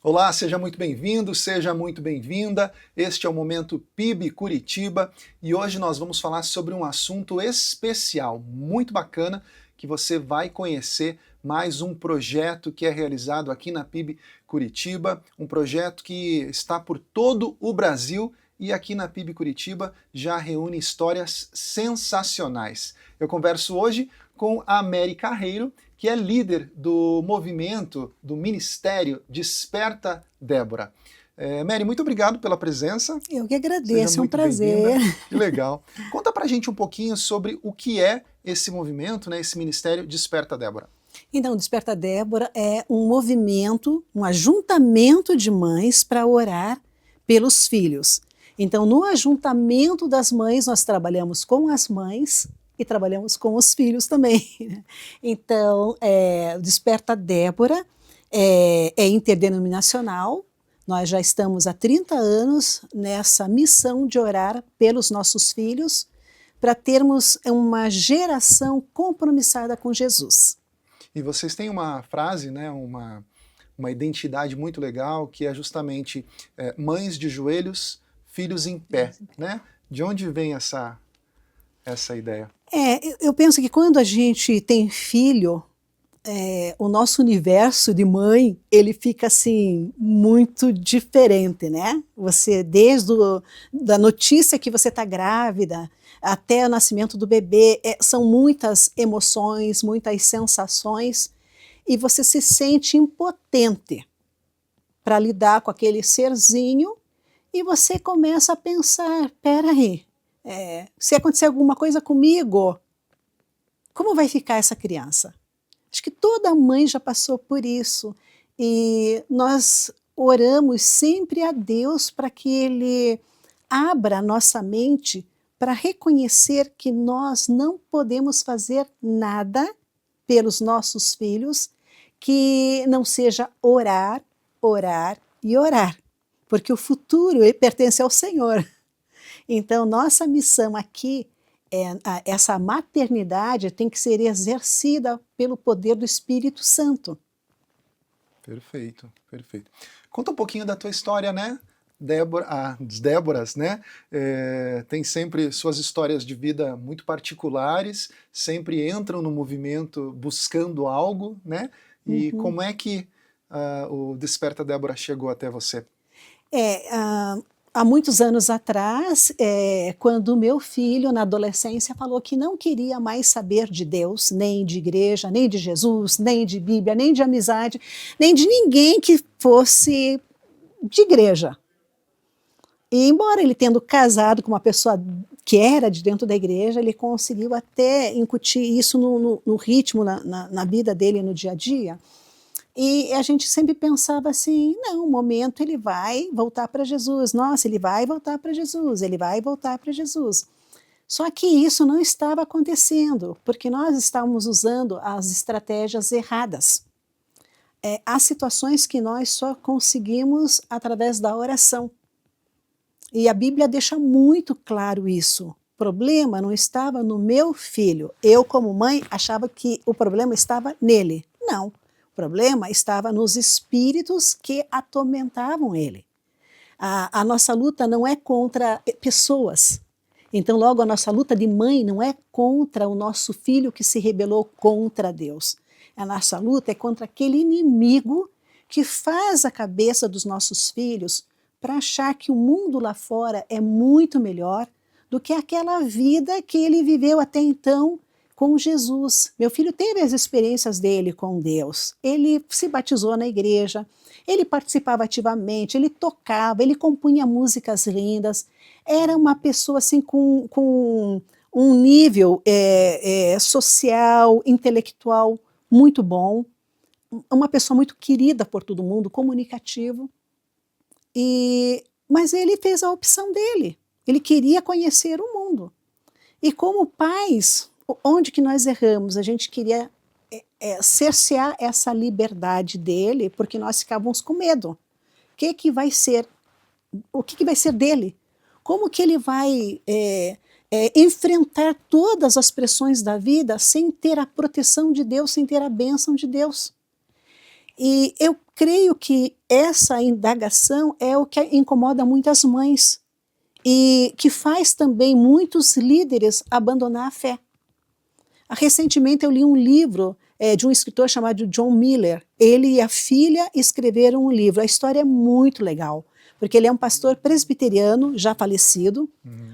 Olá, seja muito bem-vindo, seja muito bem-vinda. Este é o Momento PIB Curitiba e hoje nós vamos falar sobre um assunto especial, muito bacana, que você vai conhecer mais um projeto que é realizado aqui na PIB Curitiba, um projeto que está por todo o Brasil e aqui na PIB Curitiba já reúne histórias sensacionais. Eu converso hoje com a Mary Carreiro, que é líder do movimento, do Ministério Desperta Débora. Mary, muito obrigado pela presença. Eu que Seja agradeço, é um muito bem-vinda. prazer. Que legal. Conta pra gente um pouquinho sobre o que é esse movimento, né, esse Ministério Desperta Débora. Então, o Desperta Débora é um movimento, um ajuntamento de mães para orar pelos filhos. Então, no ajuntamento das mães, nós trabalhamos com as mães e trabalhamos com os filhos também. Então, o Desperta Débora é interdenominacional. Nós já estamos há 30 anos nessa missão de orar pelos nossos filhos para termos uma geração compromissada com Jesus. E vocês têm uma frase, né, uma identidade muito legal, que é justamente mães de joelhos, filhos em pé, né? De onde vem essa ideia? Eu penso que quando a gente tem filho, o nosso universo de mãe, ele fica assim, muito diferente, né? Você, da notícia que você está grávida, até o nascimento do bebê, são muitas emoções, muitas sensações, e você se sente impotente para lidar com aquele serzinho, e você começa a pensar, peraí, se acontecer alguma coisa comigo, como vai ficar essa criança? Acho que toda mãe já passou por isso, e nós oramos sempre a Deus para que Ele abra a nossa mente para reconhecer que nós não podemos fazer nada pelos nossos filhos que não seja orar, orar e orar, porque o futuro pertence ao Senhor. Então, nossa missão aqui essa maternidade tem que ser exercida pelo poder do Espírito Santo. Perfeito, perfeito. Conta um pouquinho da tua história, né? As Déboras, né? Tem sempre suas histórias de vida muito particulares, sempre entram no movimento buscando algo, né? E como é que o Desperta Débora chegou até você? Há muitos anos atrás, quando o meu filho, na adolescência, falou que não queria mais saber de Deus, nem de igreja, nem de Jesus, nem de Bíblia, nem de amizade, nem de ninguém que fosse de igreja. E embora ele tendo casado com uma pessoa que era de dentro da igreja, ele conseguiu até incutir isso no ritmo, na vida dele, no dia a dia. E a gente sempre pensava assim, não, um momento ele vai voltar para Jesus, nossa, ele vai voltar para Jesus, ele vai voltar para Jesus. Só que isso não estava acontecendo, porque nós estávamos usando as estratégias erradas. Há situações que nós só conseguimos através da oração. E a Bíblia deixa muito claro isso. O problema não estava no meu filho. Eu, como mãe, achava que o problema estava nele. Não. O problema estava nos espíritos que atormentavam ele. A nossa luta não é contra pessoas. Então, logo, a nossa luta de mãe não é contra o nosso filho que se rebelou contra Deus. A nossa luta é contra aquele inimigo que faz a cabeça dos nossos filhos para achar que o mundo lá fora é muito melhor do que aquela vida que ele viveu até então com Jesus. Meu filho teve as experiências dele com Deus. Ele se batizou na igreja, ele participava ativamente, ele tocava, ele compunha músicas lindas. Era uma pessoa assim com um nível social, intelectual muito bom, uma pessoa muito querida por todo mundo, comunicativo. Mas ele fez a opção dele. Ele queria conhecer o mundo. E como pais, onde que nós erramos? A gente queria cercear essa liberdade dele, porque nós ficávamos com medo. O que vai ser dele? Como que ele vai enfrentar todas as pressões da vida sem ter a proteção de Deus, sem ter a bênção de Deus? E eu creio que essa indagação é o que incomoda muitas mães e que faz também muitos líderes abandonar a fé. Recentemente eu li um livro de um escritor chamado John Miller. Ele e a filha escreveram um livro. A história é muito legal, porque ele é um pastor presbiteriano, já falecido,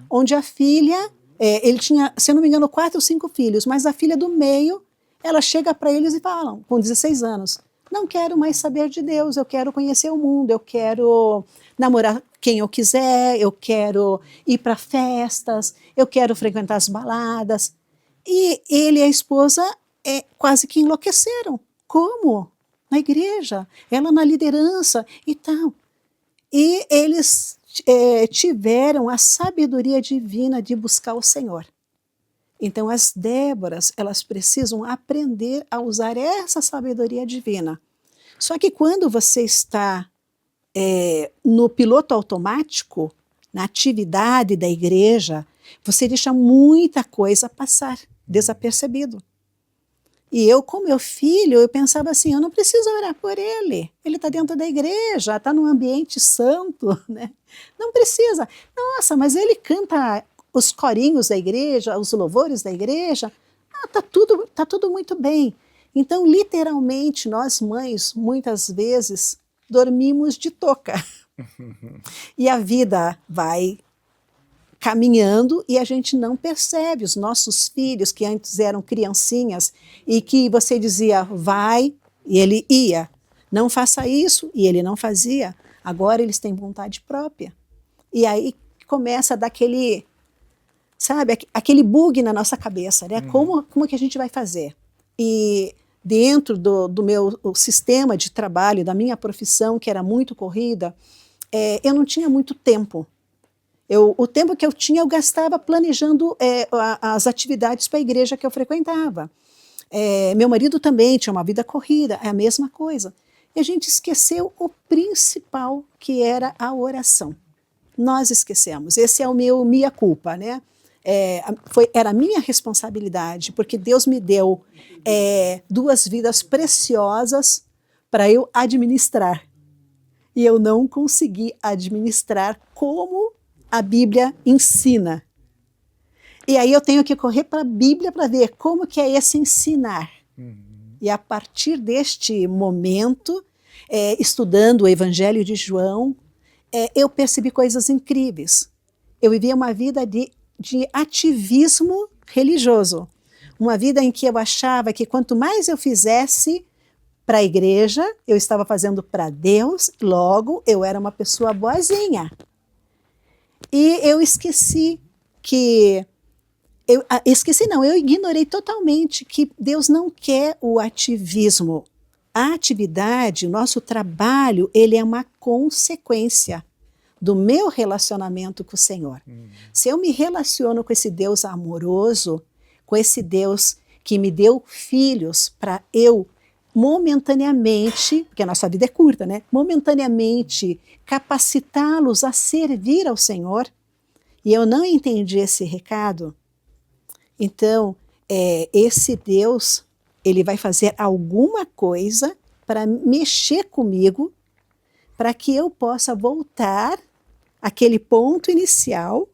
onde a filha, ele tinha, se eu não me engano, 4 ou 5 filhos, mas a filha do meio, ela chega para eles e fala, com 16 anos, não quero mais saber de Deus, eu quero conhecer o mundo, eu quero namorar quem eu quiser, eu quero ir para festas, eu quero frequentar as baladas. E ele e a esposa quase que enlouqueceram. Como? Na igreja, ela na liderança e tal. E eles tiveram a sabedoria divina de buscar o Senhor. Então as Déboras, elas precisam aprender a usar essa sabedoria divina. Só que quando você está no piloto automático, na atividade da igreja, você deixa muita coisa passar desapercebido. E eu, com meu filho, eu pensava assim, eu não preciso orar por ele. Ele está dentro da igreja, está num ambiente santo, né? Não precisa. Nossa, mas ele canta os corinhos da igreja, os louvores da igreja. Tá tudo muito bem. Então, literalmente, nós mães, muitas vezes, dormimos de touca. E a vida vai caminhando e a gente não percebe. Os nossos filhos, que antes eram criancinhas, e que você dizia, vai, e ele ia. Não faça isso, e ele não fazia. Agora eles têm vontade própria. E aí começa a dar aquele, sabe, aquele bug na nossa cabeça, né? Como que a gente vai fazer? E dentro do meu sistema de trabalho, da minha profissão, que era muito corrida, eu não tinha muito tempo. O tempo que eu tinha, eu gastava planejando as atividades para a igreja que eu frequentava. Meu marido também tinha uma vida corrida, é a mesma coisa. E a gente esqueceu o principal, que era a oração. Nós esquecemos. Esse é o meu mea culpa, né? Era a minha responsabilidade, porque Deus me deu 2 vidas preciosas para eu administrar. E eu não consegui administrar como a Bíblia ensina. E aí eu tenho que correr para a Bíblia para ver como que é esse ensinar. E a partir deste momento, estudando o Evangelho de João, eu percebi coisas incríveis. Eu vivia uma vida de ativismo religioso. Uma vida em que eu achava que quanto mais eu fizesse para a igreja, eu estava fazendo para Deus, logo eu era uma pessoa boazinha. E eu esqueci que... eu ignorei totalmente que Deus não quer o ativismo. A atividade, o nosso trabalho, ele é uma consequência do meu relacionamento com o Senhor. Se eu me relaciono com esse Deus amoroso, com esse Deus que me deu filhos para eu momentaneamente, porque a nossa vida é curta, né? Momentaneamente capacitá-los a servir ao Senhor, e eu não entendi esse recado, então esse Deus, ele vai fazer alguma coisa para mexer comigo, para que eu possa voltar àquele ponto inicial,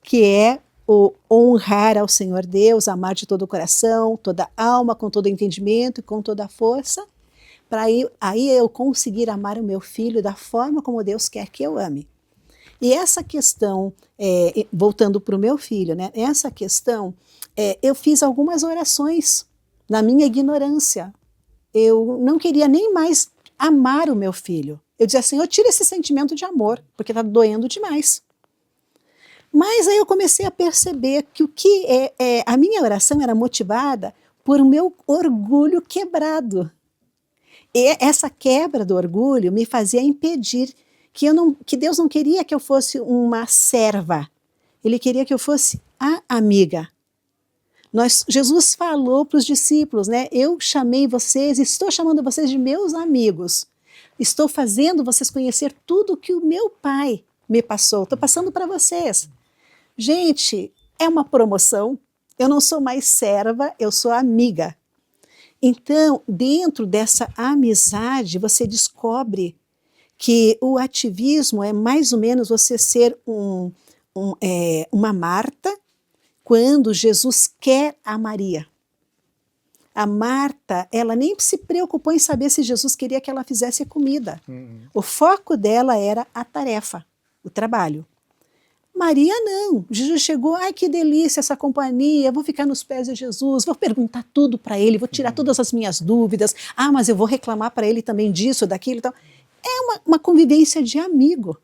que é o honrar ao Senhor Deus, amar de todo o coração, toda a alma, com todo o entendimento e com toda a força, para aí eu conseguir amar o meu filho da forma como Deus quer que eu ame. E essa questão, voltando para o meu filho, né, essa questão, eu fiz algumas orações na minha ignorância. Eu não queria nem mais amar o meu filho. Eu dizia assim, tira esse sentimento de amor, porque está doendo demais. Mas aí eu comecei a perceber que a minha oração era motivada por o meu orgulho quebrado. E essa quebra do orgulho me fazia impedir que Deus não queria que eu fosse uma serva. Ele queria que eu fosse a amiga. Jesus falou para os discípulos, né? Eu chamei vocês, estou chamando vocês de meus amigos. Estou fazendo vocês conhecer tudo que o meu Pai me passou. Estou passando para vocês. Gente, é uma promoção. Eu não sou mais serva, eu sou amiga. Então, dentro dessa amizade, você descobre que o ativismo é mais ou menos você ser uma Marta quando Jesus quer a Maria. A Marta, ela nem se preocupou em saber se Jesus queria que ela fizesse a comida. O foco dela era a tarefa, o trabalho. Maria não. Jesus chegou, ai que delícia essa companhia, vou ficar nos pés de Jesus, vou perguntar tudo para ele, vou tirar todas as minhas dúvidas, mas eu vou reclamar para ele também disso, daquilo e tal. É uma convivência de amigo.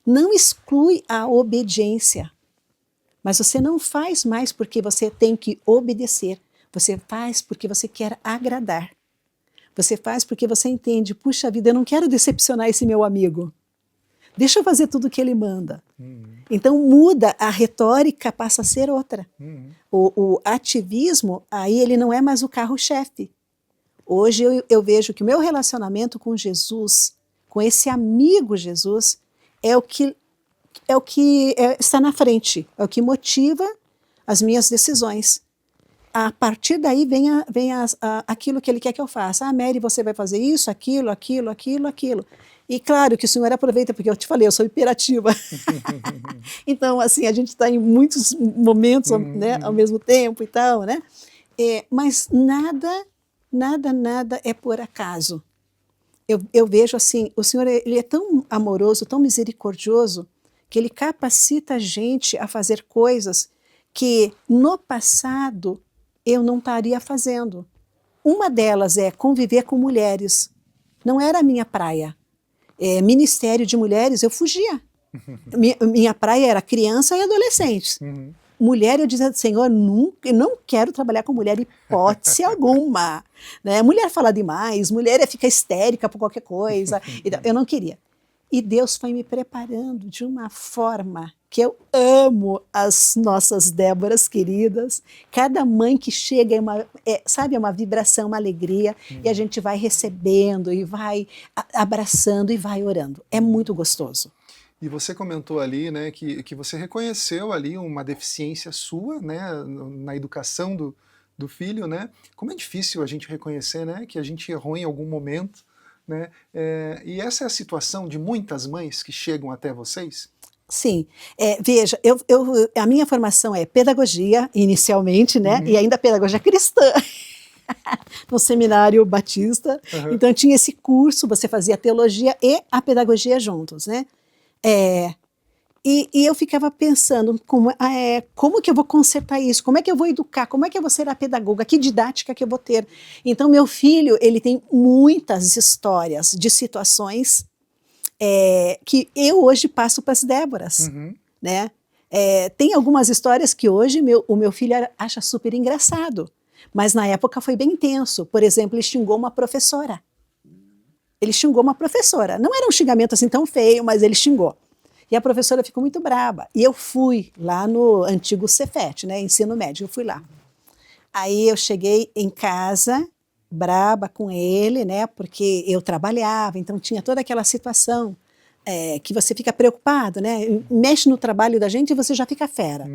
Não exclui a obediência, mas você não faz mais porque você tem que obedecer, você faz porque você quer agradar. Você faz porque você entende, puxa vida, eu não quero decepcionar esse meu amigo. Deixa eu fazer tudo o que ele manda. Então muda, a retórica passa a ser outra. O ativismo, aí ele não é mais o carro-chefe. Hoje eu vejo que o meu relacionamento com Jesus, com esse amigo Jesus, é o que está na frente, é o que motiva as minhas decisões. A partir daí vem aquilo que ele quer que eu faça. Mary, você vai fazer isso, aquilo. E claro que o senhor aproveita, porque eu te falei, eu sou hiperativa. Então, assim, a gente está em muitos momentos, né, ao mesmo tempo e tal, né? Mas nada é por acaso. Eu vejo assim, o senhor ele é tão amoroso, tão misericordioso, que ele capacita a gente a fazer coisas que no passado eu não estaria fazendo. Uma delas é conviver com mulheres. Não era a minha praia. Ministério de mulheres, eu fugia. Minha praia era criança e adolescentes. Mulher, eu dizia, Senhor, nunca, eu não quero trabalhar com mulher, hipótese alguma. Né? Mulher fala demais, mulher fica histérica por qualquer coisa. Então, eu não queria. E Deus foi me preparando de uma forma que eu amo as nossas Déboras queridas. Cada mãe que chega é uma vibração, uma alegria, e a gente vai recebendo, e vai abraçando, e vai orando. É muito gostoso. E você comentou ali, né, que você reconheceu ali uma deficiência sua, né, na educação do filho, né? Como é difícil a gente reconhecer, né, que a gente errou em algum momento, né? E essa é a situação de muitas mães que chegam até vocês? Sim, veja, a minha formação é pedagogia, inicialmente, né, e ainda pedagogia cristã, no seminário batista, então tinha esse curso, você fazia a teologia e a pedagogia juntos, né, e eu ficava pensando, como que eu vou consertar isso, como é que eu vou educar, como é que eu vou ser a pedagoga, que didática que eu vou ter. Então meu filho, ele tem muitas histórias de situações que eu hoje passo para as Déboras, né? Tem algumas histórias que hoje o meu filho acha super engraçado, mas na época foi bem intenso. Por exemplo, ele xingou uma professora. Não era um xingamento assim tão feio, mas ele xingou. E a professora ficou muito braba. E eu fui lá no antigo Cefet, né, ensino médio, eu fui lá. Aí eu cheguei em casa, braba com ele, né, porque eu trabalhava, então tinha toda aquela situação que você fica preocupado, né, mexe no trabalho da gente e você já fica fera.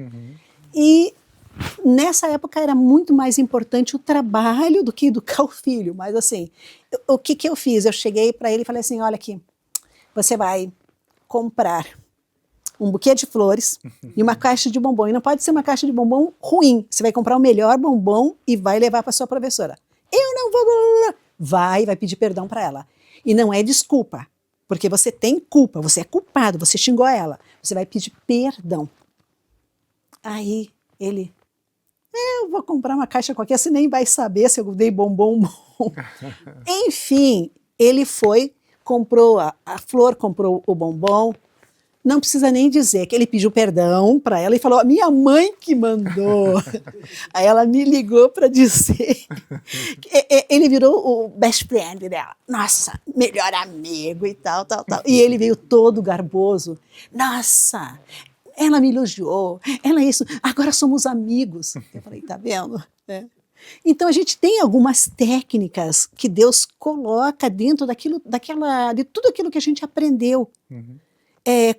E nessa época era muito mais importante o trabalho do que educar o filho, mas assim, o que eu fiz? Eu cheguei para ele e falei assim, olha aqui, você vai comprar um buquê de flores e uma caixa de bombom, e não pode ser uma caixa de bombom ruim, você vai comprar o melhor bombom e vai levar para sua professora. Eu não vou, vai pedir perdão para ela. E não é desculpa, porque você tem culpa, você é culpado, você xingou ela, você vai pedir perdão. Aí ele, eu vou comprar uma caixa qualquer, você nem vai saber se eu dei bombom bom. Enfim, ele foi, comprou a flor, comprou o bombom, não precisa nem dizer que ele pediu perdão para ela e falou, minha mãe que mandou. Aí ela me ligou para dizer que ele virou o best friend dela. Nossa, melhor amigo e tal. E ele veio todo garboso. Nossa, ela me elogiou, ela isso, agora somos amigos. Eu falei, tá vendo? Então a gente tem algumas técnicas que Deus coloca dentro de tudo aquilo que a gente aprendeu.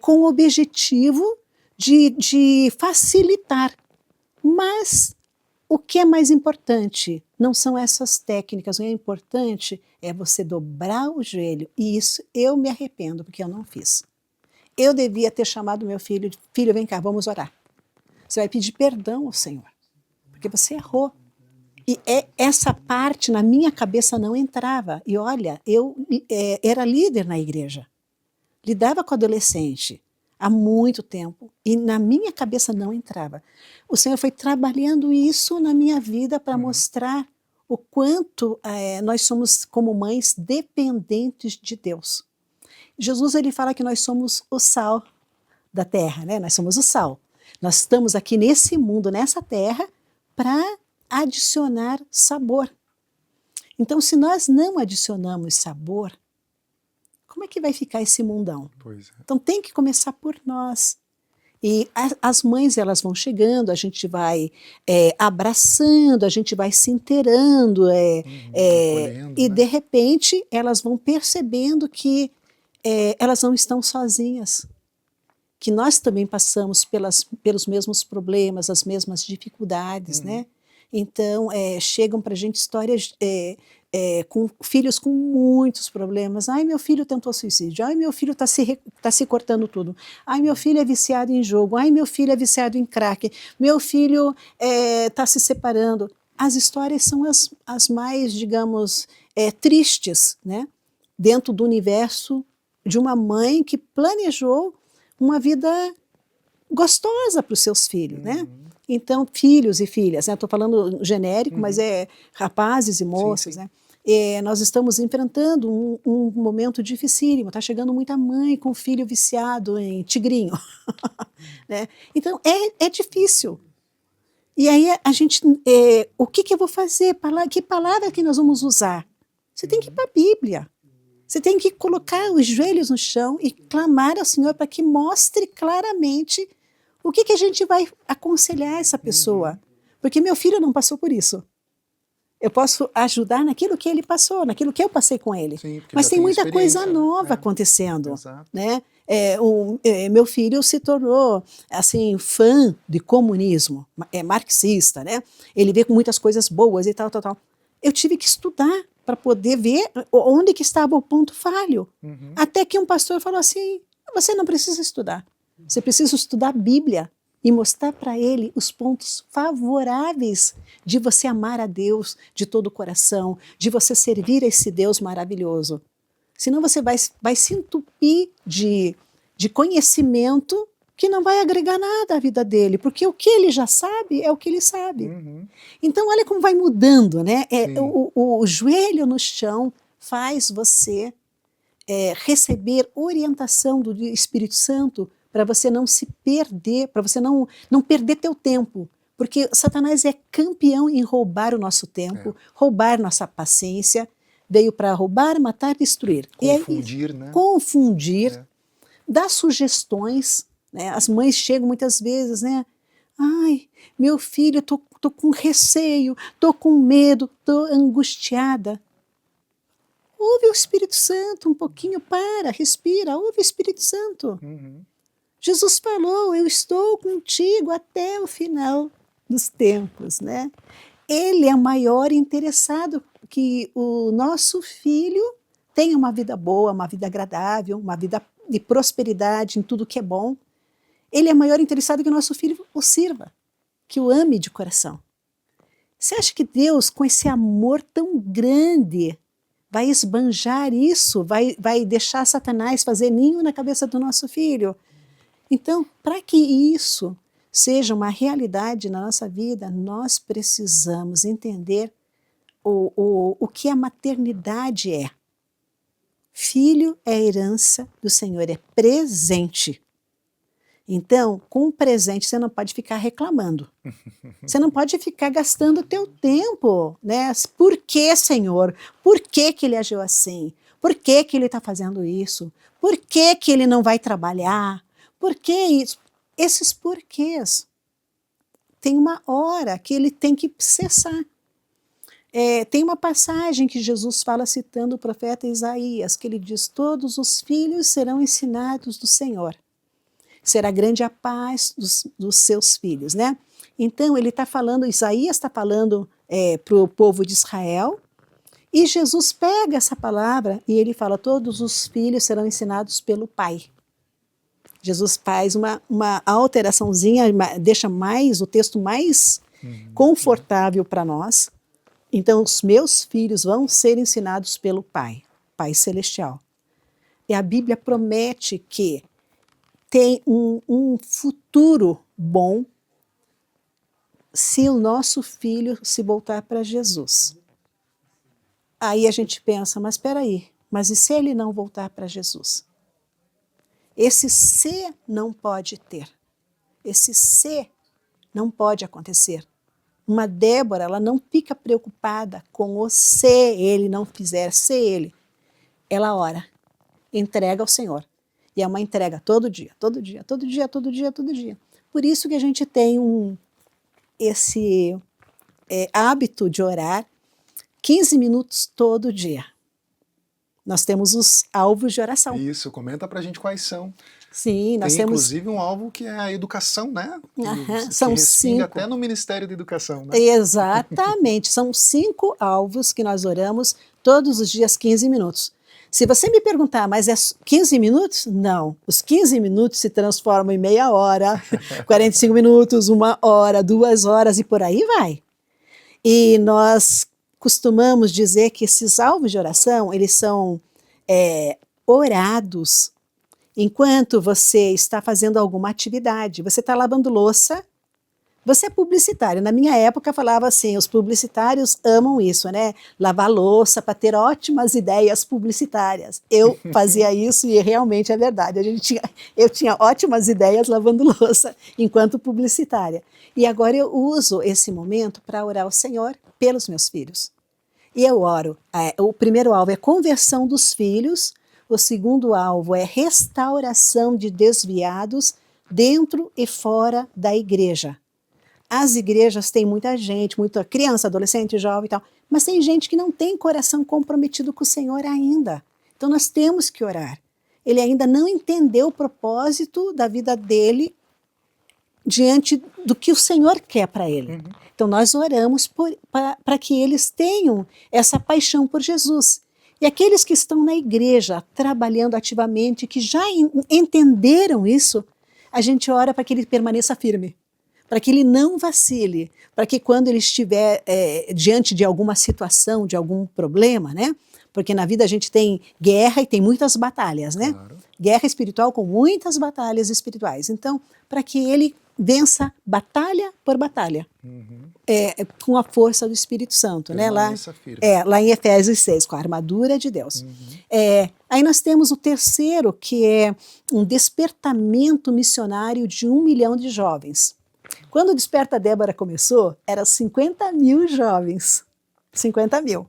Com o objetivo de facilitar. Mas o que é mais importante? Não são essas técnicas, o que é importante é você dobrar o joelho. E isso eu me arrependo, porque eu não fiz. Eu devia ter chamado meu filho, filho, vem cá, vamos orar. Você vai pedir perdão ao Senhor, porque você errou. E essa parte na minha cabeça não entrava. E olha, eu era líder na igreja, lidava com adolescente há muito tempo, e na minha cabeça não entrava. O Senhor foi trabalhando isso na minha vida para mostrar o quanto nós somos, como mães, dependentes de Deus. Jesus ele fala que nós somos o sal da terra, né? Nós somos o sal. Nós estamos aqui nesse mundo, nessa terra, para adicionar sabor. Então, se nós não adicionamos sabor, como é que vai ficar esse mundão? Pois é. Então tem que começar por nós. E as mães elas vão chegando, a gente vai abraçando, a gente vai se inteirando, Acolhendo, e né? de repente elas vão percebendo que elas não estão sozinhas, que nós também passamos pelos mesmos problemas, as mesmas dificuldades, né? Então chegam para a gente histórias com filhos com muitos problemas. Ai, meu filho tentou suicídio. Ai, meu filho está se cortando tudo. Ai, meu filho é viciado em jogo. Ai, meu filho é viciado em crack. Meu filho está se separando. As histórias são as mais, digamos, tristes, né? Dentro do universo de uma mãe que planejou uma vida gostosa para os seus filhos, né? Então, filhos e filhas, né? Estou falando genérico, mas é rapazes e moças, sim. né? Nós estamos enfrentando um momento dificílimo, está chegando muita mãe com filho viciado em tigrinho, né? Então, é difícil. E aí a gente, o que eu vou fazer? Que palavra que nós vamos usar? Você tem que ir para a Bíblia. Você tem que colocar os joelhos no chão e clamar ao Senhor para que mostre claramente o que a gente vai aconselhar essa pessoa. Porque meu filho não passou por isso. Eu posso ajudar naquilo que ele passou, naquilo que eu passei com ele. Sim, mas tem muita coisa nova acontecendo. Exato. Né? Meu filho se tornou assim, fã de comunismo, marxista. Né? Ele vê com muitas coisas boas e tal. Eu tive que estudar para poder ver onde que estava o ponto falho. Até que um pastor falou assim, você não precisa estudar. Você precisa estudar a Bíblia e mostrar para ele os pontos favoráveis de você amar a Deus de todo o coração, de você servir a esse Deus maravilhoso. Senão você vai se entupir de conhecimento que não vai agregar nada à vida dele, porque o que ele já sabe é o que ele sabe. Então olha como vai mudando, né? O joelho no chão faz você receber orientação do Espírito Santo para você não se perder, para você não perder teu tempo. Porque Satanás é campeão em roubar o nosso tempo, roubar nossa paciência, veio para roubar, matar, destruir. Confundir, né? Confundir, dar sugestões, né? As mães chegam muitas vezes, né? Ai, meu filho, tô com receio, tô com medo, tô angustiada. Ouve o Espírito Santo um pouquinho, respira, ouve o Espírito Santo. Jesus falou, eu estou contigo até o final dos tempos, né? Ele é o maior interessado que o nosso filho tenha uma vida boa, uma vida agradável, uma vida de prosperidade em tudo que é bom. Ele é maior interessado que o nosso filho o sirva, que o ame de coração. Você acha que Deus, com esse amor tão grande, vai esbanjar isso, vai deixar Satanás fazer ninho na cabeça do nosso filho? Então, para que isso seja uma realidade na nossa vida, nós precisamos entender o que a maternidade é. Filho é herança do Senhor, é presente. Então, com o presente, você não pode ficar reclamando. Você não pode ficar gastando o teu tempo, né? Por que, Senhor? Por que ele agiu assim? Por que ele está fazendo isso? Por que ele não vai trabalhar? Por que isso? Esses porquês. Tem uma hora que ele tem que cessar. Tem uma passagem que Jesus fala citando o profeta Isaías, que ele diz, todos os filhos serão ensinados do Senhor. Será grande a paz dos seus filhos, né? Então ele está falando, Isaías está falando para o povo de Israel, e Jesus pega essa palavra e ele fala: todos os filhos serão ensinados pelo Pai. Jesus faz uma alteraçãozinha, deixa o texto mais confortável para nós. Então, os meus filhos vão ser ensinados pelo Pai, Pai Celestial. E a Bíblia promete que tem um futuro bom se o nosso filho se voltar para Jesus. Aí a gente pensa, mas espera aí, mas e se ele não voltar para Jesus? Esse se não pode ter. Esse se não pode acontecer. Uma Débora, ela não fica preocupada com o se ele não fizer, se ele. Ela ora, entrega ao Senhor. E é uma entrega todo dia, todo dia, todo dia, todo dia, todo dia. Por isso que a gente tem esse hábito de orar 15 minutos todo dia. Nós temos os alvos de oração. Isso, comenta pra gente quais são. Sim, nós Tem temos... inclusive um alvo que é a educação, né? São 5. Até no Ministério da Educação, né? Exatamente, são 5 alvos que nós oramos todos os dias 15 minutos. Se você me perguntar, mas é 15 minutos? Não, os 15 minutos se transformam em meia hora, 45 minutos, 1 hora, 2 horas e por aí vai. E nós costumamos dizer que esses alvos de oração, eles são orados enquanto você está fazendo alguma atividade. Você está lavando louça, você é publicitário. Na minha época falava assim, os publicitários amam isso, né? Lavar louça para ter ótimas ideias publicitárias. Eu fazia isso e realmente é verdade. Eu tinha ótimas ideias lavando louça enquanto publicitária. E agora eu uso esse momento para orar ao Senhor pelos meus filhos. E eu oro. O primeiro alvo é conversão dos filhos. O segundo alvo é restauração de desviados dentro e fora da igreja. As igrejas têm muita gente, muita criança, adolescente, jovem e tal, mas tem gente que não tem coração comprometido com o Senhor ainda. Então nós temos que orar. Ele ainda não entendeu o propósito da vida dele diante do que o Senhor quer para ele. Uhum. Então nós oramos para que eles tenham essa paixão por Jesus. E aqueles que estão na igreja trabalhando ativamente, que já entenderam isso, a gente ora para que ele permaneça firme, para que ele não vacile, para que quando ele estiver diante de alguma situação, de algum problema, né? Porque na vida a gente tem guerra e tem muitas batalhas, né? Claro. Guerra espiritual com muitas batalhas espirituais. Então, para que ele vença batalha por batalha, com a força do Espírito Santo, né? Lá em Efésios 6, com a armadura de Deus. Aí nós temos o terceiro, que é um despertamento missionário de 1 milhão de jovens. Quando o Desperta Débora começou, eram 50 mil jovens. 50 mil.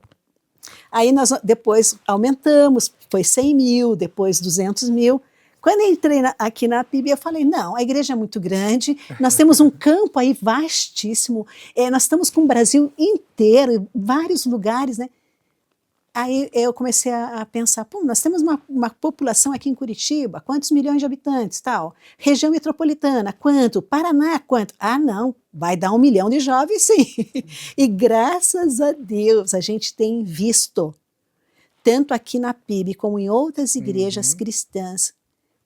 Aí nós depois aumentamos, foi 100 mil, depois 200 mil. Quando eu entrei aqui na PIB, eu falei, não, a igreja é muito grande, nós temos um campo aí vastíssimo, nós estamos com o Brasil inteiro, vários lugares, né? Aí eu comecei a pensar, nós temos uma população aqui em Curitiba, quantos milhões de habitantes, tal? Região metropolitana, quanto? Paraná, quanto? Ah, não, vai dar 1 milhão de jovens, sim. E graças a Deus a gente tem visto, tanto aqui na PIB como em outras igrejas cristãs,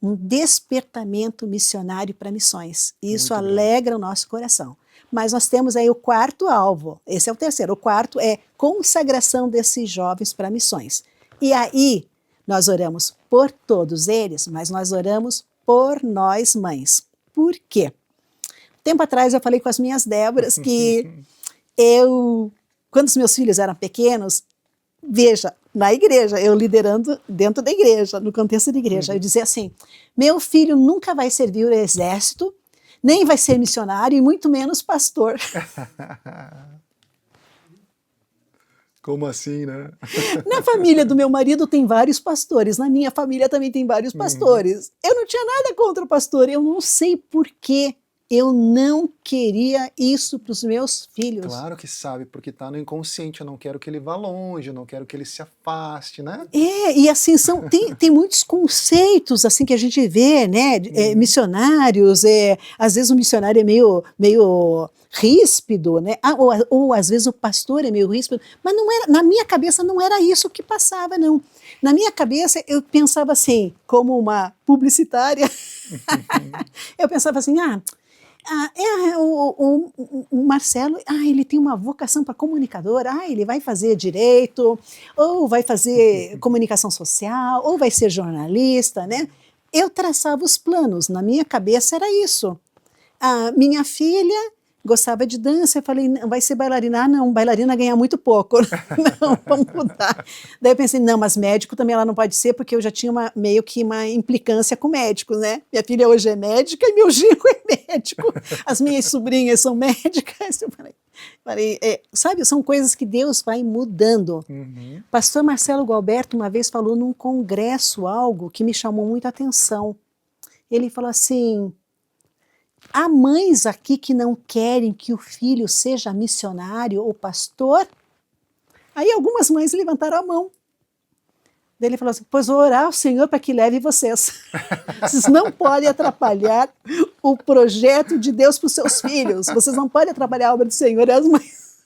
um despertamento missionário para missões. E isso alegra o nosso coração. Mas nós temos aí o 4º alvo, esse é o terceiro. O 4º é consagração desses jovens para missões. E aí nós oramos por todos eles, mas nós oramos por nós mães. Por quê? Tempo atrás eu falei com as minhas Déboras que quando os meus filhos eram pequenos, veja, na igreja, eu liderando dentro da igreja, no contexto da igreja, eu dizia assim, meu filho nunca vai servir o exército, nem vai ser missionário e muito menos pastor. Como assim, né? Na família do meu marido tem vários pastores, na minha família também tem vários pastores. Eu não tinha nada contra o pastor, eu não sei por quê. Eu não queria isso para os meus filhos. Claro que sabe, porque está no inconsciente. Eu não quero que ele vá longe, eu não quero que ele se afaste, né? E assim, tem muitos conceitos assim que a gente vê, né? Missionários, às vezes o missionário é meio ríspido, né? Ou às vezes o pastor é meio ríspido, mas não era, na minha cabeça não era isso que passava, não. Na minha cabeça eu pensava assim, como uma publicitária, eu pensava assim, o Marcelo, ele tem uma vocação para comunicador, ele vai fazer direito, ou vai fazer comunicação social, ou vai ser jornalista, né? Eu traçava os planos, na minha cabeça era isso. A minha filha gostava de dança, eu falei, vai ser bailarina? Não, bailarina ganha muito pouco, não, vamos mudar. Daí eu pensei, não, mas médico também ela não pode ser, porque eu já tinha meio que uma implicância com médicos, né? Minha filha hoje é médica e meu genro é médico, as minhas sobrinhas são médicas, eu falei, sabe, são coisas que Deus vai mudando. Pastor Marcelo Gualberto uma vez falou num congresso algo que me chamou muito a atenção. Ele falou assim, há mães aqui que não querem que o filho seja missionário ou pastor? Aí algumas mães levantaram a mão. Daí ele falou assim, pois vou orar ao Senhor para que leve vocês. Vocês não podem atrapalhar o projeto de Deus para os seus filhos. Vocês não podem atrapalhar a obra do Senhor. E as mães...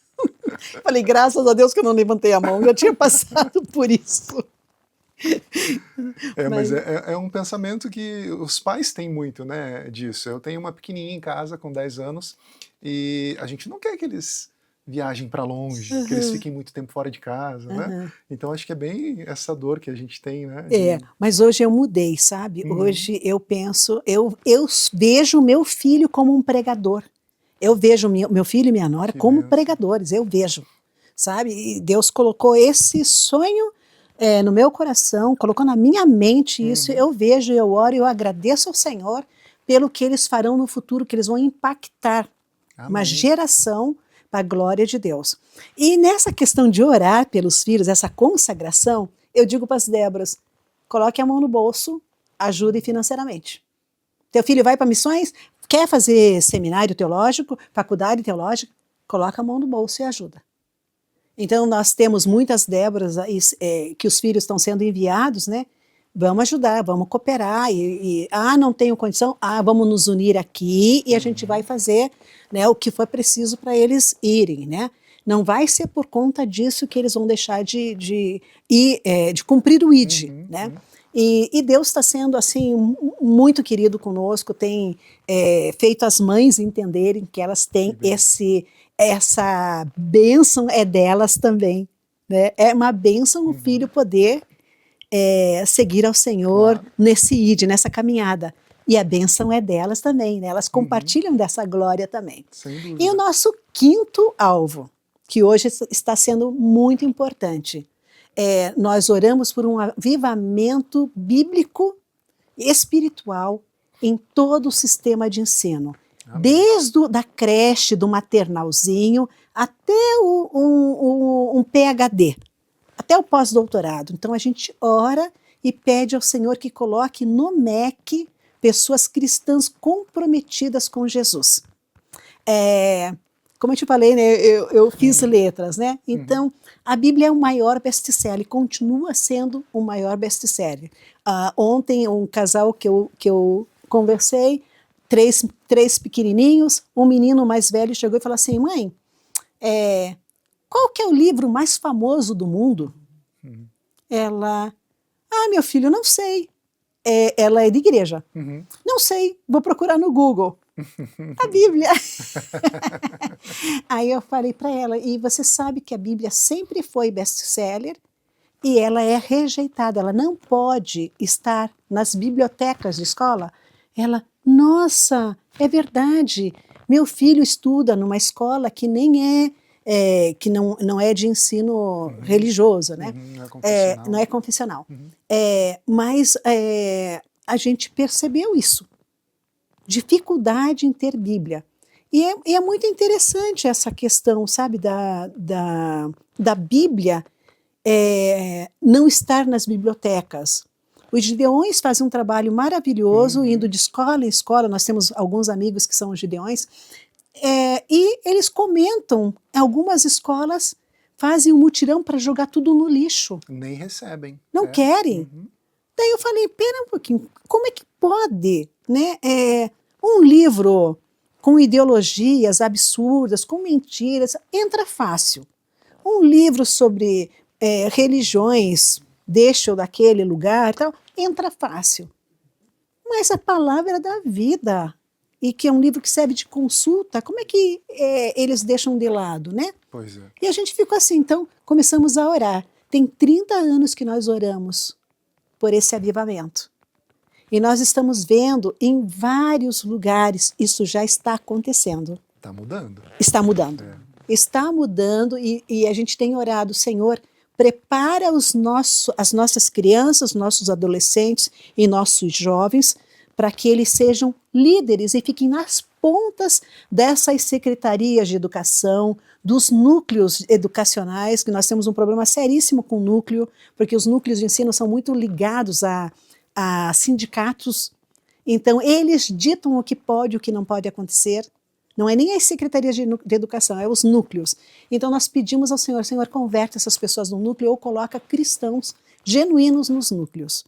Falei, graças a Deus que eu não levantei a mão, já tinha passado por isso. Mas é um pensamento que os pais têm muito, né, disso. Eu tenho uma pequenininha em casa com 10 anos e a gente não quer que eles viajem para longe, que eles fiquem muito tempo fora de casa, né? Então acho que é bem essa dor que a gente tem, né? Mas hoje eu mudei, sabe? Hoje eu penso, eu vejo o meu filho como um pregador. Eu vejo meu filho e minha nora como pregadores, eu vejo, sabe? E Deus colocou esse sonho no meu coração, colocou na minha mente isso, eu vejo, eu oro, eu agradeço ao Senhor pelo que eles farão no futuro, que eles vão impactar uma geração para a glória de Deus. E nessa questão de orar pelos filhos, essa consagração, eu digo para as Déboras, coloque a mão no bolso, ajude financeiramente. Teu filho vai para missões, quer fazer seminário teológico, faculdade teológica, coloca a mão no bolso e ajuda. Então, nós temos muitas Déboras que os filhos estão sendo enviados, né? Vamos ajudar, vamos cooperar. Não tenho condição, vamos nos unir aqui e a gente vai fazer, né, o que for preciso para eles irem, né? Não vai ser por conta disso que eles vão deixar de cumprir o ID, né? E Deus está sendo, assim, muito querido conosco, tem feito as mães entenderem que elas têm essa bênção delas também, né? É uma bênção o filho poder seguir ao Senhor nesse ID, nessa caminhada. E a bênção é delas também, né? Elas compartilham dessa glória também. E o nosso quinto alvo, que hoje está sendo muito importante, nós oramos por um avivamento bíblico, espiritual, em todo o sistema de ensino. Desde da creche, do maternalzinho, até um PhD, até o pós-doutorado. Então a gente ora e pede ao Senhor que coloque no MEC pessoas cristãs comprometidas com Jesus. Como eu te falei, né, eu fiz letras, né? Então a Bíblia é o maior best-seller, continua sendo o maior best-seller. Ontem um casal que eu conversei, três pequenininhos, um menino mais velho chegou e falou assim, mãe, qual que é o livro mais famoso do mundo? Ela, meu filho, não sei. Ela é de igreja. Não sei, vou procurar no Google. A Bíblia. Aí eu falei para ela, e você sabe que a Bíblia sempre foi best-seller e ela é rejeitada, ela não pode estar nas bibliotecas de escola. Ela, nossa, é verdade, meu filho estuda numa escola que nem que não é de ensino religioso, né? Não é confessional. Mas a gente percebeu isso, dificuldade em ter Bíblia. E é muito interessante essa questão, sabe, da Bíblia não estar nas bibliotecas. Os Gideões fazem um trabalho maravilhoso, indo de escola em escola. Nós temos alguns amigos que são Gideões. E eles comentam, algumas escolas fazem um mutirão para jogar tudo no lixo. Nem recebem. Não querem. Daí eu falei, pera um pouquinho, como é que pode, né? Um livro com ideologias absurdas, com mentiras, entra fácil. Um livro sobre religiões deste ou daquele lugar, tal, entra fácil. Mas a palavra da vida, e que é um livro que serve de consulta, como é que eles deixam de lado, né? Pois é. E a gente ficou assim, então começamos a orar. Tem 30 anos que nós oramos por esse avivamento. E nós estamos vendo em vários lugares, isso já está acontecendo. Está mudando. Está mudando. Está mudando e a gente tem orado, Senhor, prepara as nossas crianças, nossos adolescentes e nossos jovens para que eles sejam líderes e fiquem nas pontas dessas secretarias de educação, dos núcleos educacionais, que nós temos um problema seríssimo com o núcleo, porque os núcleos de ensino são muito ligados a sindicatos. Então, eles ditam o que pode e o que não pode acontecer. Não é nem as secretarias de educação, é os núcleos. Então nós pedimos ao Senhor, Senhor, converte essas pessoas no núcleo ou coloca cristãos genuínos nos núcleos.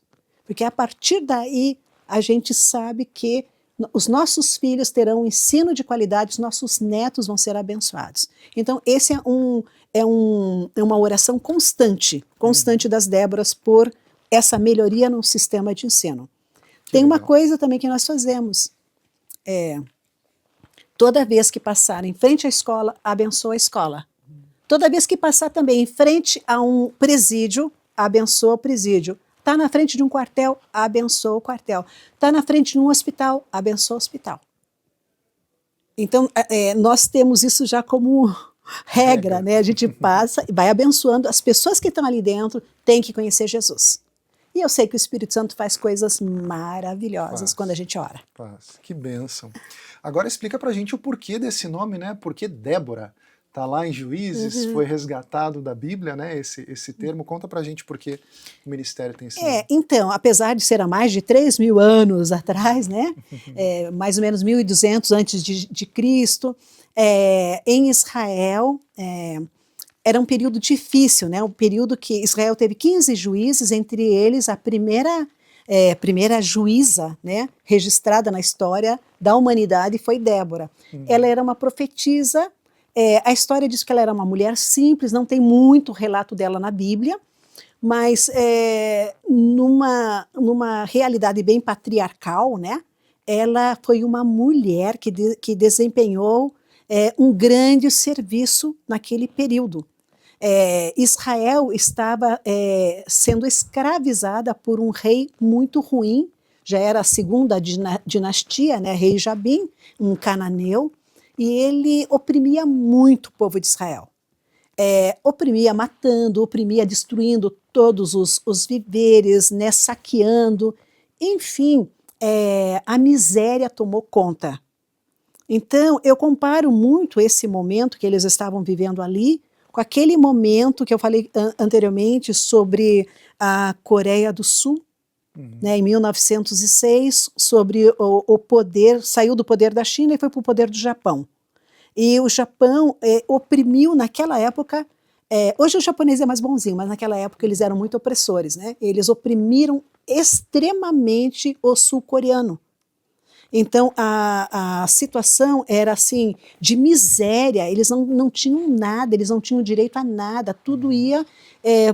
Porque a partir daí a gente sabe que os nossos filhos terão um ensino de qualidade, os nossos netos vão ser abençoados. Então esse é uma oração constante das Déboras por essa melhoria no sistema de ensino. Tem uma coisa também que nós fazemos, toda vez que passar em frente à escola, abençoa a escola. Toda vez que passar também em frente a um presídio, abençoa o presídio. Está na frente de um quartel, abençoa o quartel. Está na frente de um hospital, abençoa o hospital. Então, nós temos isso já como regra, né? A gente passa e vai abençoando. As pessoas que estão ali dentro têm que conhecer Jesus. E eu sei que o Espírito Santo faz coisas maravilhosas quando a gente ora. Que bênção. Agora explica pra gente o porquê desse nome, né? Porque Débora está lá em Juízes, foi resgatado da Bíblia, né? Esse termo. Conta pra gente por que o ministério tem esse nome. Então, apesar de ser há mais de 3.000 anos atrás, né? Mais ou menos 1.200 antes de Cristo, em Israel, era um período difícil, né? Um período que Israel teve 15 juízes, entre eles a primeira juíza, né, registrada na história da humanidade foi Débora. Ela era uma profetisa, a história diz que ela era uma mulher simples, não tem muito relato dela na Bíblia, mas numa realidade bem patriarcal, né, ela foi uma mulher que desempenhou um grande serviço naquele período. Israel estava sendo escravizada por um rei muito ruim, já era a segunda dinastia, né, rei Jabim, um cananeu, e ele oprimia muito o povo de Israel. Oprimia matando, oprimia destruindo todos os viveres, né, saqueando, enfim, a miséria tomou conta. Então, eu comparo muito esse momento que eles estavam vivendo ali com aquele momento que eu falei anteriormente sobre a Coreia do Sul, né, em 1906, sobre o poder, saiu do poder da China e foi para o poder do Japão. E o Japão oprimiu naquela época, hoje o japonês é mais bonzinho, mas naquela época eles eram muito opressores, né? Eles oprimiram extremamente o sul-coreano. Então, a situação era assim, de miséria, eles não tinham nada, eles não tinham direito a nada, tudo ia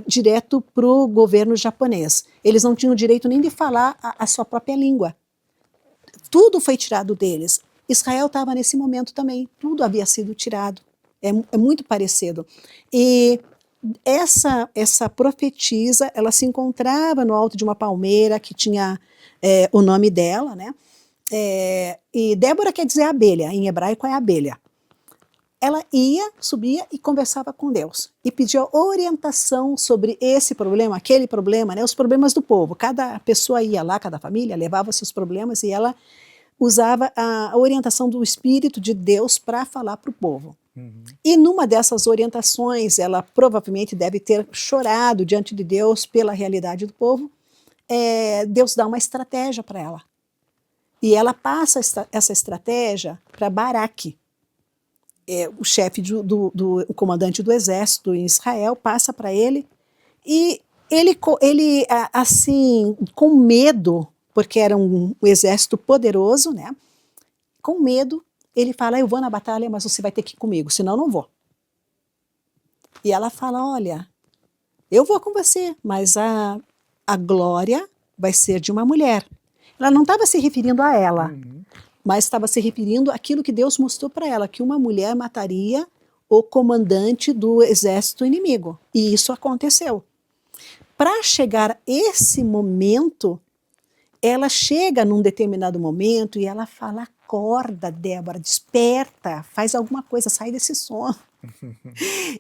direto para o governo japonês. Eles não tinham direito nem de falar a sua própria língua. Tudo foi tirado deles. Israel estava nesse momento também, tudo havia sido tirado. É muito parecido. E essa profetisa, ela se encontrava no alto de uma palmeira que tinha o nome dela, né? E Débora quer dizer abelha, em hebraico é abelha. Ela subia e conversava com Deus e pedia orientação sobre esse problema, aquele problema, né, os problemas do povo. Cada pessoa ia lá, cada família levava seus problemas e ela usava a orientação do Espírito de Deus para falar para o povo. E numa dessas orientações, ela provavelmente deve ter chorado diante de Deus pela realidade do povo. Deus dá uma estratégia para ela. E ela passa essa estratégia para Baraque, o chefe o comandante do exército em Israel, passa para ele, e ele assim, com medo, porque era um exército poderoso, né? Com medo, ele fala, eu vou na batalha, mas você vai ter que ir comigo, senão eu não vou. E ela fala, olha, eu vou com você, mas a glória vai ser de uma mulher. Ela não estava se referindo a ela, mas estava se referindo àquilo que Deus mostrou para ela, que uma mulher mataria o comandante do exército inimigo. E isso aconteceu. Para chegar a esse momento, ela chega num determinado momento e ela fala, acorda, Débora, desperta, faz alguma coisa, sai desse sono.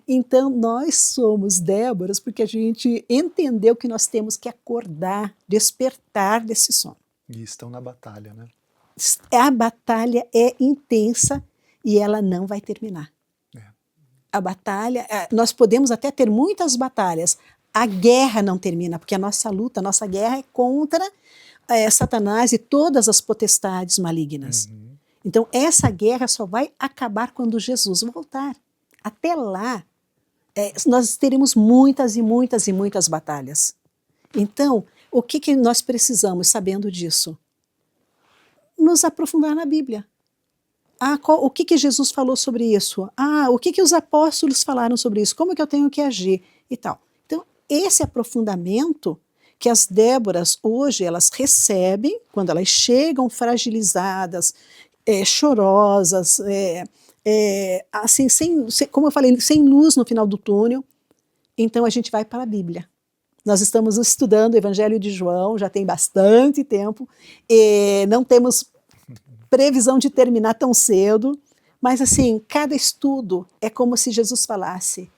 Então, nós somos Déboras porque a gente entendeu que nós temos que acordar, despertar desse sono. E estão na batalha, né? A batalha é intensa e ela não vai terminar. A batalha, nós podemos até ter muitas batalhas, a guerra não termina, porque a nossa luta, a nossa guerra é contra Satanás e todas as potestades malignas. Então, essa guerra só vai acabar quando Jesus voltar. Até lá, nós teremos muitas e muitas e muitas batalhas. Então, o que nós precisamos, sabendo disso? Nos aprofundar na Bíblia. O que Jesus falou sobre isso? O que os apóstolos falaram sobre isso? Como que eu tenho que agir? E tal. Então, esse aprofundamento que as Déboras hoje elas recebem, quando elas chegam fragilizadas, chorosas, assim, como eu falei, sem luz no final do túnel, então a gente vai para a Bíblia. Nós estamos estudando o Evangelho de João, já tem bastante tempo, e não temos previsão de terminar tão cedo, mas assim, cada estudo é como se Jesus falasse,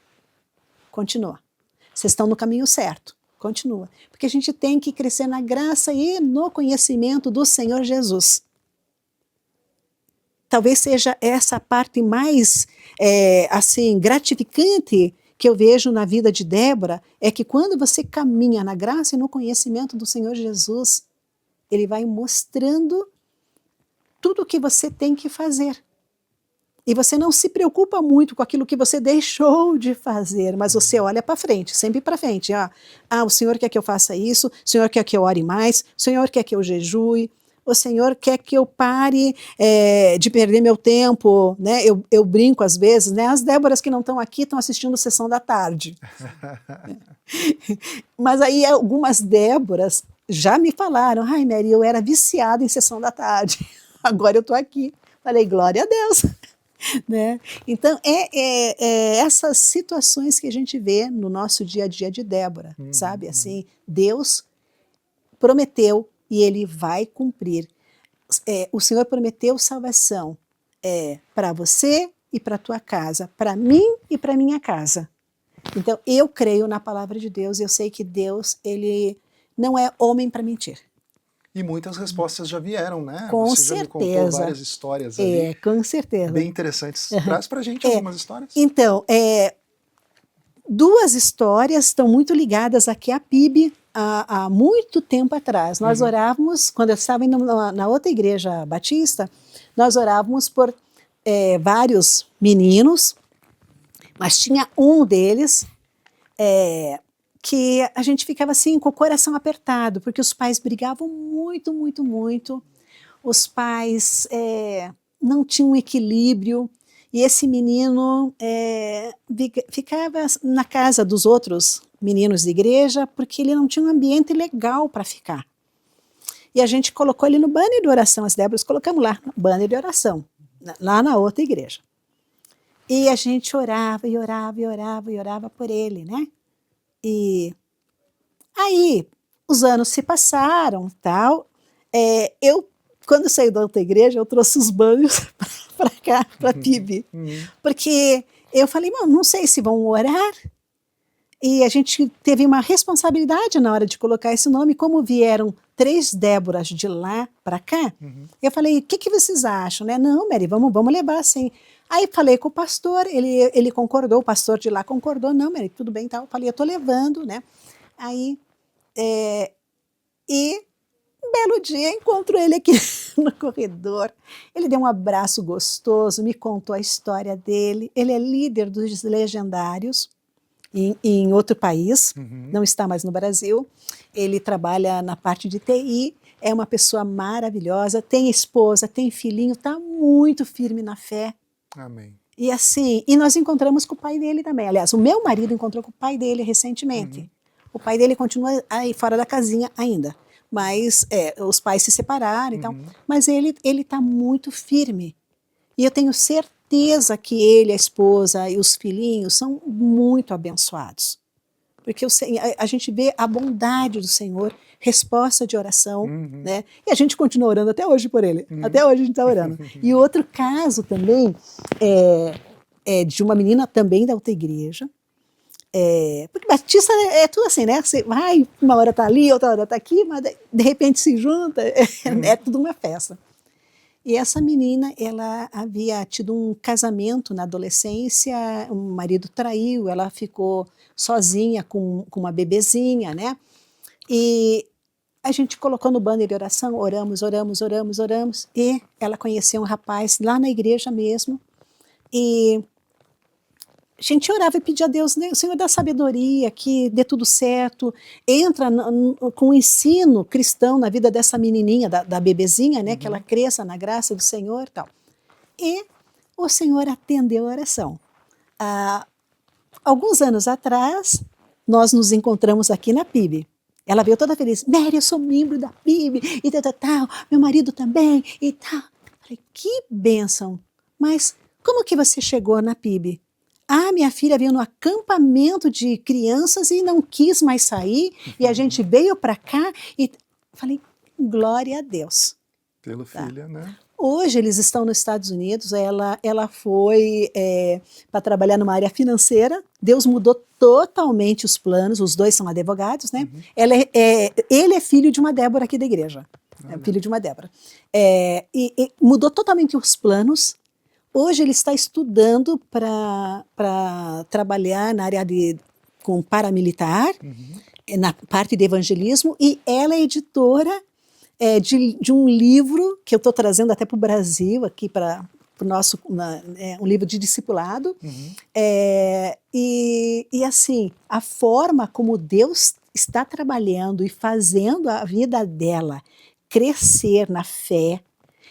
continua, vocês estão no caminho certo, continua, porque a gente tem que crescer na graça e no conhecimento do Senhor Jesus. Talvez seja essa a parte mais assim, gratificante que eu vejo na vida de Débora, é que quando você caminha na graça e no conhecimento do Senhor Jesus, Ele vai mostrando tudo o que você tem que fazer. E você não se preocupa muito com aquilo que você deixou de fazer, mas você olha para frente, sempre para frente. O Senhor quer que eu faça isso, o Senhor quer que eu ore mais, o Senhor quer que eu jejue, o Senhor quer que eu pare de perder meu tempo, né? Eu brinco às vezes, né? As Déboras que não estão aqui estão assistindo Sessão da Tarde. Mas aí algumas Déboras já me falaram, ai Mary, eu era viciada em Sessão da Tarde, agora eu estou aqui. Falei, glória a Deus. Né? Então, essas situações que a gente vê no nosso dia a dia de Débora, sabe? Assim, Deus prometeu e Ele vai cumprir. O Senhor prometeu salvação para você e para a tua casa, para mim e para minha casa. Então, eu creio na palavra de Deus, eu sei que Deus, Ele não é homem para mentir. E muitas respostas já vieram, né? Com Você certeza. Já me contou várias histórias ali. Com certeza. Bem interessantes. Traz pra gente algumas histórias. Então, duas histórias estão muito ligadas aqui à PIB há muito tempo atrás. Nós orávamos, quando eu estava indo na outra igreja batista, nós orávamos por vários meninos, mas tinha um deles que a gente ficava assim com o coração apertado, porque os pais brigavam muito, muito, muito. Os pais não tinham equilíbrio, e esse menino ficava na casa dos outros meninos de igreja porque ele não tinha um ambiente legal para ficar. E a gente colocou ele no banner de oração, as Déboras colocamos lá no banner de oração, lá na outra igreja. E a gente orava e orava e orava e orava por ele, né? E aí os anos se passaram, tal. Quando eu saí da outra igreja, eu trouxe os banhos para cá, para a PIB. Porque eu falei, não sei se vão orar. E a gente teve uma responsabilidade na hora de colocar esse nome. Como vieram 3 Déboras de lá para cá, eu falei, o que vocês acham? Né? Não, Mary, vamos levar assim. Aí falei com o pastor, ele concordou, o pastor de lá concordou. Não, Mary, tudo bem, tal. Eu falei, eu estou levando, né? Aí... E um belo dia encontro ele aqui no corredor. Ele deu um abraço gostoso, me contou a história dele. Ele é líder dos legendários em outro país, não está mais no Brasil. Ele trabalha na parte de TI, é uma pessoa maravilhosa, tem esposa, tem filhinho, está muito firme na fé. Amém. E assim, e nós encontramos com o pai dele também. Aliás, o meu marido encontrou com o pai dele recentemente. O pai dele continua aí fora da casinha ainda, mas os pais se separaram e tal. Mas ele está muito firme. E eu tenho certeza que ele, a esposa e os filhinhos são muito abençoados. Porque a gente vê a bondade do Senhor, resposta de oração, né? E a gente continua orando até hoje por ele. Até hoje a gente está orando. E outro caso também é de uma menina também da outra igreja. Porque batista é tudo assim, né? Você vai, uma hora está ali, outra hora está aqui, mas de repente se junta, é tudo uma festa. E essa menina, ela havia tido um casamento na adolescência, o marido traiu, ela ficou sozinha com uma bebezinha, né? E a gente colocou no banner de oração, oramos, oramos, oramos, oramos, e ela conheceu um rapaz lá na igreja mesmo, e a gente orava e pedia a Deus, né, o Senhor dá sabedoria, que dê tudo certo, entra com o ensino cristão na vida dessa menininha, da bebezinha, né, que ela cresça na graça do Senhor e tal. E o Senhor atendeu a oração. Alguns anos atrás, nós nos encontramos aqui na PIB. Ela veio toda feliz, Mary, eu sou membro da PIB, e tal, meu marido também, e tal. Falei, que bênção, mas como que você chegou na PIB? Minha filha veio no acampamento de crianças e não quis mais sair, e a gente veio para cá e falei, glória a Deus. Pelo filho, né? Hoje eles estão nos Estados Unidos, ela foi para trabalhar numa área financeira, Deus mudou totalmente os planos, os dois são advogados, né? Ele é filho de uma Débora aqui da igreja, filho de uma Débora. E mudou totalmente os planos. Hoje ele está estudando para trabalhar na área com paramilitar, na parte de evangelismo, e ela é editora de um livro que eu estou trazendo até para o Brasil, aqui para o nosso, um livro de discipulado. E assim, a forma como Deus está trabalhando e fazendo a vida dela crescer na fé,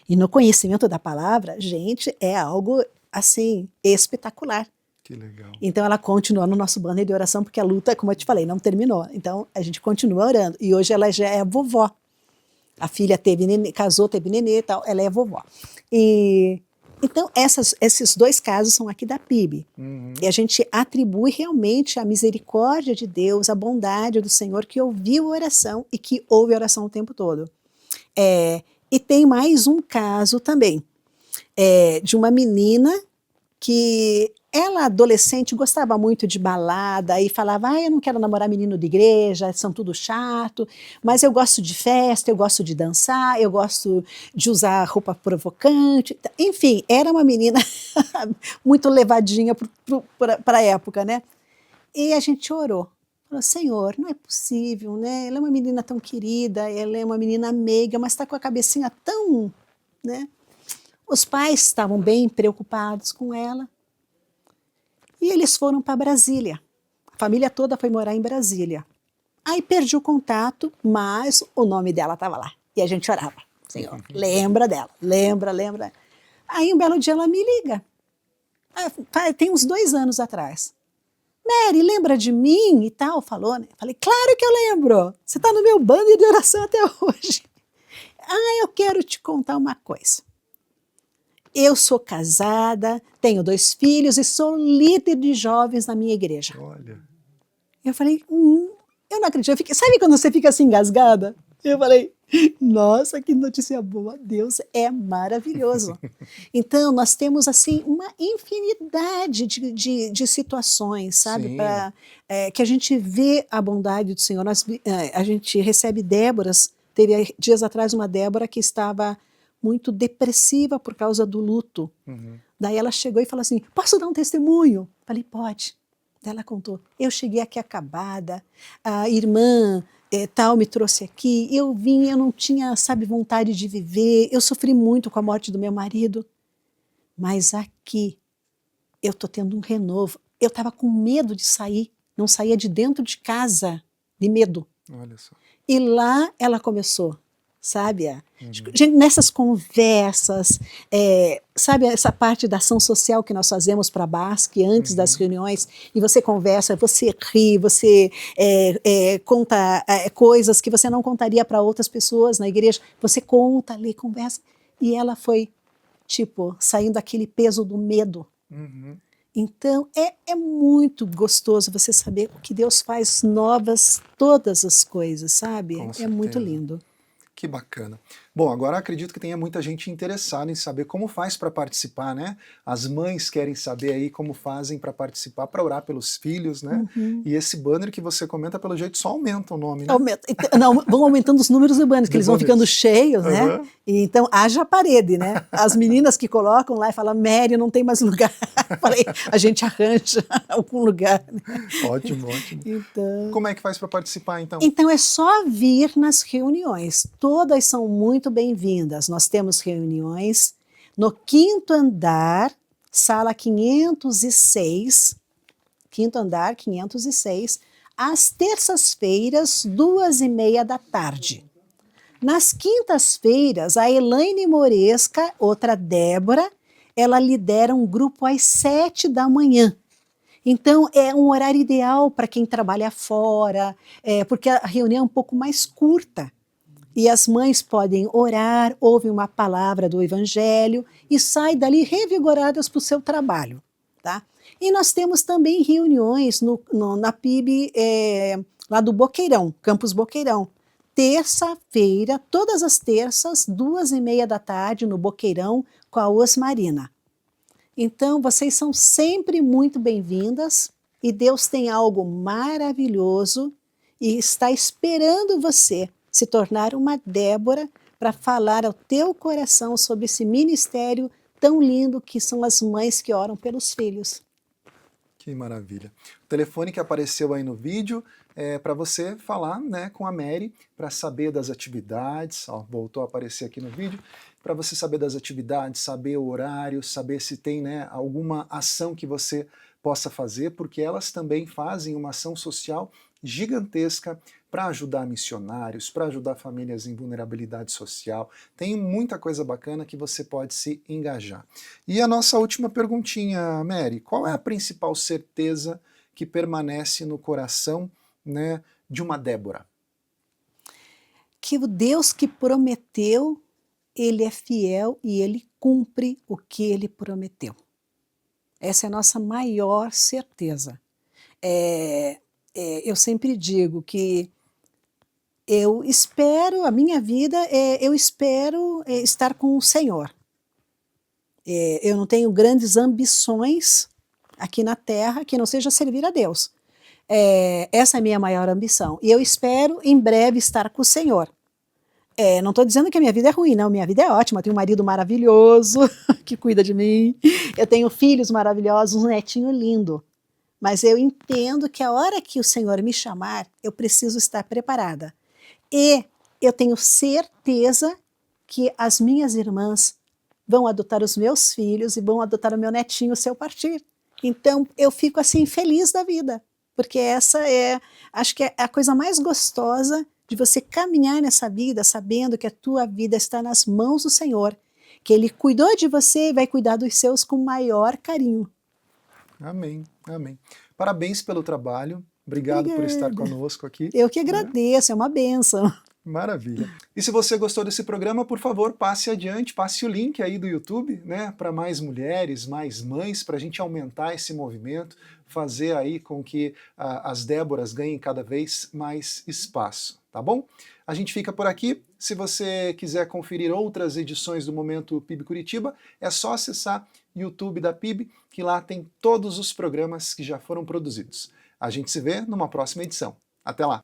e no conhecimento da palavra, gente, é algo, assim, espetacular. Que legal. Então, ela continua no nosso banner de oração, porque a luta, como eu te falei, não terminou. Então, a gente continua orando. E hoje ela já é vovó. A filha casou, teve nenê e tal, ela é vovó. Então, esses dois casos são aqui da PIB. E a gente atribui realmente a misericórdia de Deus, a bondade do Senhor, que ouviu a oração e que ouve a oração o tempo todo. E tem mais um caso também, de uma menina que ela, adolescente, gostava muito de balada e falava, eu não quero namorar menino de igreja, são tudo chato, mas eu gosto de festa, eu gosto de dançar, eu gosto de usar roupa provocante. Enfim, era uma menina muito levadinha para a época, né? E a gente orou. Falou, Senhor, não é possível, né? Ela é uma menina tão querida, ela é uma menina meiga, mas está com a cabecinha tão, né? Os pais estavam bem preocupados com ela. E eles foram para Brasília. A família toda foi morar em Brasília. Aí perdi o contato, mas o nome dela estava lá. E a gente orava. Senhor, lembra dela, lembra. Aí um belo dia ela me liga. Tem uns 2 anos atrás. Mary, lembra de mim e tal? Falou, né? Falei, claro que eu lembro. Você está no meu banner de oração até hoje. Eu quero te contar uma coisa. Eu sou casada, tenho 2 filhos e sou líder de jovens na minha igreja. Olha. Eu falei, eu não acredito. Sabe quando você fica assim engasgada? Eu falei, nossa, que notícia boa, Deus é maravilhoso. Então, nós temos assim uma infinidade de situações, sabe? Que a gente vê a bondade do Senhor. A gente recebe Déboras, teve dias atrás uma Débora que estava muito depressiva por causa do luto. Daí ela chegou e falou assim, posso dar um testemunho? Falei, pode. Daí ela contou, eu cheguei aqui acabada, a irmã tal me trouxe aqui, eu vim, eu não tinha, sabe, vontade de viver, eu sofri muito com a morte do meu marido, mas aqui eu estou tendo um renovo. Eu estava com medo de sair, não saía de dentro de casa, de medo. Olha só. E lá ela começou, sabe? Uhum. Gente, nessas conversas, sabe essa parte da ação social que nós fazemos para a BASC antes das reuniões, e você conversa, você ri, você conta coisas que você não contaria para outras pessoas na igreja, você conta ali, conversa, e ela foi, tipo, saindo daquele peso do medo. Uhum. Então, é muito gostoso você saber que Deus faz novas todas as coisas, sabe? Com É muito certeza. lindo. Que bacana. Bom, agora acredito que tenha muita gente interessada em saber como faz para participar, né? As mães querem saber aí como fazem para participar, para orar pelos filhos, né? Uhum. E esse banner que você comenta, pelo jeito, só aumenta o nome, né? Não, vão aumentando os números do banner, que eles vão ficando cheios, né? Uhum. E então, haja parede, né? As meninas que colocam lá e falam, Mary, não tem mais lugar. Falei, a gente arranja algum lugar. Né? Ótimo, ótimo. Então... Como é que faz para participar, então? Então, é só vir nas reuniões. Todas são muito bem-vindas. Nós temos reuniões no 5º andar, sala 506, 5º andar, 506, às terças-feiras, 2h30 da tarde. Nas quintas-feiras, a Elaine Moresca, outra Débora, ela lidera um grupo às 7 da manhã. Então, é um horário ideal para quem trabalha fora, porque a reunião é um pouco mais curta. E as mães podem orar, ouvem uma palavra do Evangelho e saem dali revigoradas para o seu trabalho. Tá? E nós temos também reuniões na PIB, lá do Boqueirão, Campus Boqueirão. Terça-feira, todas as terças, 2h30 da tarde, no Boqueirão, com a Osmarina. Então, vocês são sempre muito bem-vindas e Deus tem algo maravilhoso e está esperando você se tornar uma Débora para falar ao teu coração sobre esse ministério tão lindo que são as mães que oram pelos filhos. Que maravilha. O telefone que apareceu aí no vídeo é para você falar, né, com a Mary para saber das atividades. Ó, voltou a aparecer aqui no vídeo. Para você saber das atividades, saber o horário, saber se tem, né, alguma ação que você possa fazer, porque elas também fazem uma ação social gigantesca para ajudar missionários, para ajudar famílias em vulnerabilidade social. Tem muita coisa bacana que você pode se engajar. E a nossa última perguntinha, Mary, qual é a principal certeza que permanece no coração, né, de uma Débora? Que o Deus que prometeu, Ele é fiel e Ele cumpre o que Ele prometeu. Essa é a nossa maior certeza. Eu sempre digo que eu espero, a minha vida, eu espero estar com o Senhor. Eu não tenho grandes ambições aqui na terra que não seja servir a Deus. Essa é a minha maior ambição. E eu espero em breve estar com o Senhor. Não estou dizendo que a minha vida é ruim, não. Minha vida é ótima. Eu tenho um marido maravilhoso que cuida de mim. Eu tenho filhos maravilhosos, um netinho lindo. Mas eu entendo que a hora que o Senhor me chamar, eu preciso estar preparada. E eu tenho certeza que as minhas irmãs vão adotar os meus filhos e vão adotar o meu netinho se eu partir. Então, eu fico assim feliz da vida, porque essa acho que é a coisa mais gostosa de você caminhar nessa vida sabendo que a tua vida está nas mãos do Senhor, que Ele cuidou de você e vai cuidar dos seus com maior carinho. Amém, amém. Parabéns pelo trabalho, obrigado por estar conosco aqui. Eu que agradeço, é uma bênção. Maravilha. E se você gostou desse programa, por favor, passe adiante, passe o link aí do YouTube, né, para mais mulheres, mais mães, para a gente aumentar esse movimento, fazer aí com que as Déboras ganhem cada vez mais espaço, tá bom? A gente fica por aqui. Se você quiser conferir outras edições do Momento PIB Curitiba, é só acessar o YouTube da PIB, que lá tem todos os programas que já foram produzidos. A gente se vê numa próxima edição. Até lá!